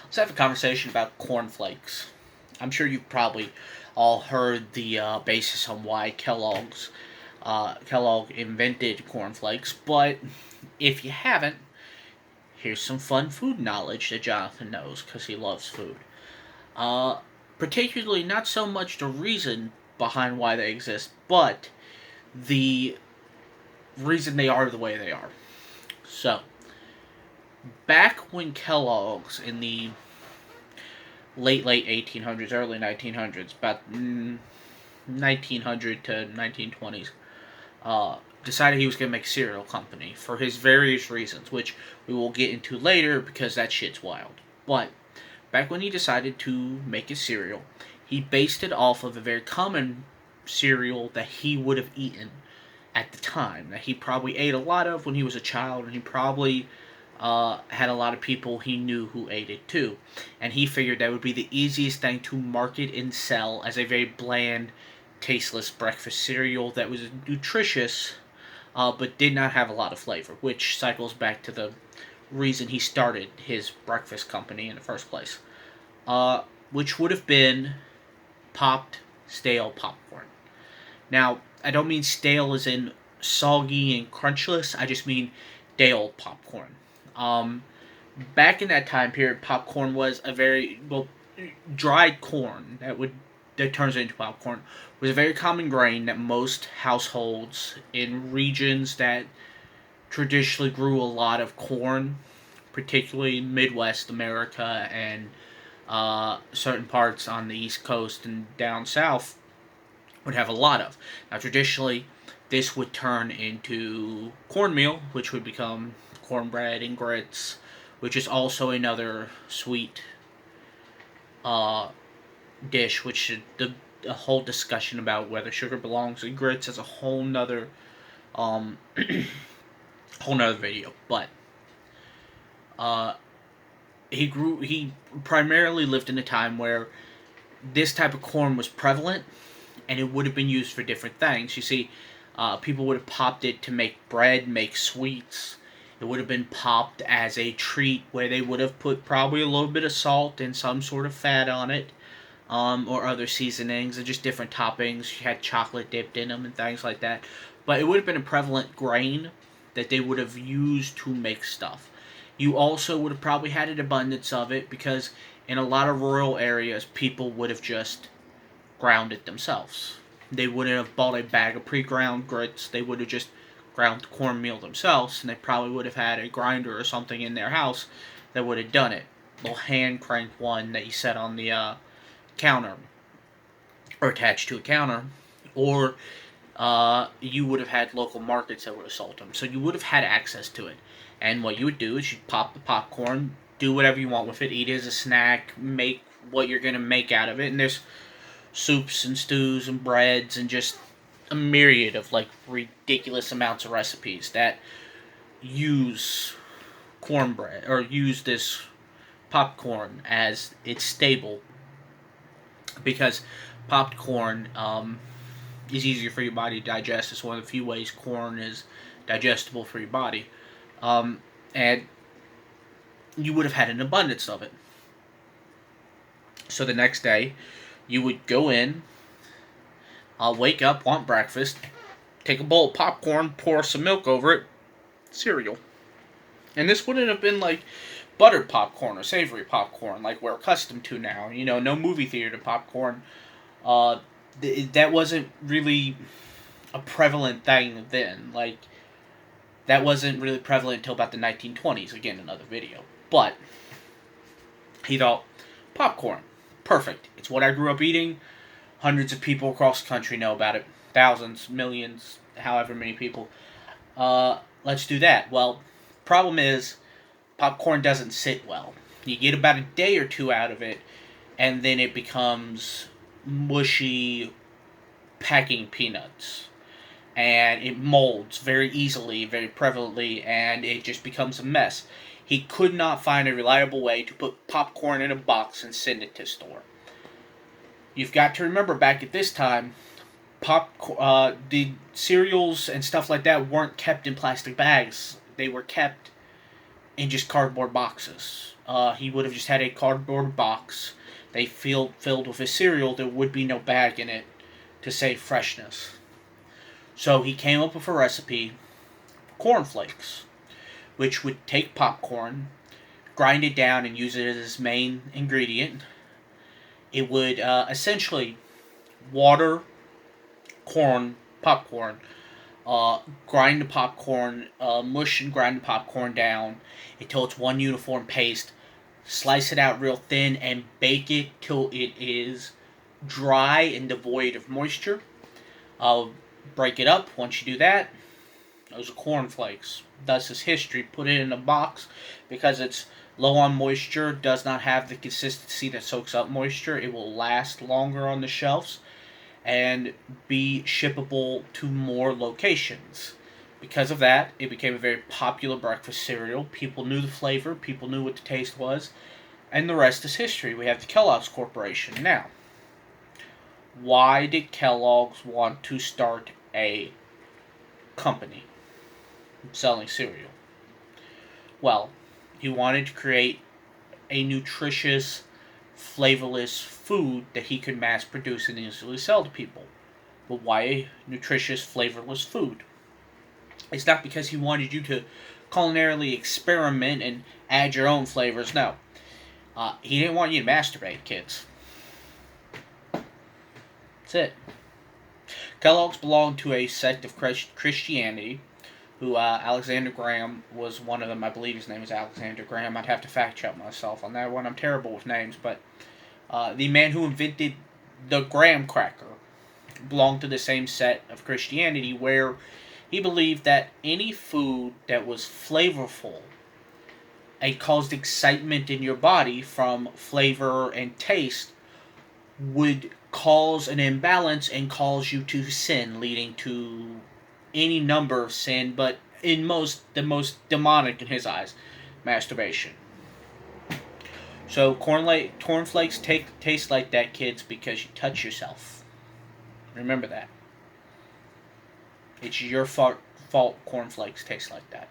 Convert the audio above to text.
Let's have a conversation about cornflakes. I'm sure you've probably all heard the basis on why Kellogg invented cornflakes, but if you haven't, here's some fun food knowledge that Jonathan knows because he loves food. Uh, Particularly not so much the reason behind why they exist, but the reason they are the way they are. So, back when Kellogg's in the late 1800s, early 1900s, about 1900 to 1920s, decided he was going to make a cereal company for his various reasons, which we will get into later because that shit's wild. But back when he decided to make his cereal, he based it off of a very common cereal that he would have eaten at the time, that he probably ate a lot of when he was a child, and he probably had a lot of people he knew who ate it too. And he figured that would be the easiest thing to market and sell as a very bland, tasteless breakfast cereal that was nutritious but did not have a lot of flavor, which cycles back to the reason he started his breakfast company in the first place, which would have been popped stale popcorn. Now, I don't mean stale as in soggy and crunchless, I just mean stale popcorn. Um, Back in that time period, popcorn was a very dried corn that turns into popcorn was a very common grain that most households in regions that traditionally grew a lot of corn, particularly Midwest America and certain parts on the East Coast and down south, would have a lot of. Now, traditionally, this would turn into cornmeal, which would become cornbread and grits, which is also another sweet uh, dish, which the whole discussion about whether sugar belongs in grits is a um, whole nother video. But uh, he primarily lived in a time where this type of corn was prevalent, and it would have been used for different things. You see, people would have popped it to make bread, make sweets. It would have been popped as a treat where they would have put probably a little bit of salt and some sort of fat on it, or other seasonings and just different toppings. You had chocolate dipped in them and things like that. But it would have been a prevalent grain that they would have used to make stuff. You also would have probably had an abundance of it because in a lot of rural areas, people would have just ground it themselves. They wouldn't have bought a bag of pre-ground grits. They would have just ground cornmeal themselves, and they probably would have had a grinder or something in their house that would have done it. A little hand cranked one that you set on the counter or attached to a counter, or you would have had local markets that would have sold them. So you would have had access to it. And what you would do is you'd pop the popcorn, do whatever you want with it, eat it as a snack, make what you're going to make out of it. And there's soups and stews and breads and just a myriad of like ridiculous amounts of recipes that use cornbread or use this popcorn as its staple because popped corn is easier for your body to digest. It's one of the few ways corn is digestible for your body. And you would have had an abundance of it. So the next day, you would go in, wake up, want breakfast, take a bowl of popcorn, pour some milk over it, cereal. And this wouldn't have been like buttered popcorn or savory popcorn like we're accustomed to now. You know, no movie theater popcorn. That wasn't really a prevalent thing then. Like, that wasn't really prevalent until about the 1920s. Again, another video. But he thought, popcorn, perfect. It's what I grew up eating. Hundreds of people across the country know about it. Thousands, millions, however many people. Let's do that. Well, problem is, popcorn doesn't sit well. You get about a day or two out of it, and then it becomes mushy packing peanuts. And it molds very easily, very prevalently, and it just becomes a mess. He could not find a reliable way to put popcorn in a box and send it to store. You've got to remember back at this time, the cereals and stuff like that weren't kept in plastic bags. They were kept in just cardboard boxes. he would have just had a cardboard box they filled with his cereal. There would be no bag in it to save freshness. So he came up with a recipe, cornflakes, which would take popcorn, grind it down, and use it as his main ingredient. It would essentially water popcorn, grind the popcorn, mush and grind the popcorn down until it's one uniform paste. Slice it out real thin and bake it till it is dry and devoid of moisture. Break it up. Once you do that, those are cornflakes. Thus is history. Put it in a box because it's low on moisture, does not have the consistency that soaks up moisture. It will last longer on the shelves and be shippable to more locations. Because of that, it became a very popular breakfast cereal. People knew the flavor, people knew what the taste was, and the rest is history. We have the Kellogg's Corporation. Now, why did Kellogg's want to start a company selling cereal? Well, he wanted to create a nutritious, flavorless food that he could mass produce and easily sell to people. But why nutritious, flavorless food? It's not because he wanted you to culinarily experiment and add your own flavors. No. He didn't want you to masturbate, kids. That's it. Kellogg's belonged to a sect of Christianity, who Alexander Graham was one of them. I believe his name is Alexander Graham. I'd have to fact check myself on that one. I'm terrible with names, but the man who invented the graham cracker belonged to the same set of Christianity, where he believed that any food that was flavorful and caused excitement in your body from flavor and taste would cause an imbalance and cause you to sin, leading to any number of sin, but the most demonic in his eyes, masturbation. So cornflakes taste like that, kids, because you touch yourself. Remember that. It's your fault cornflakes taste like that.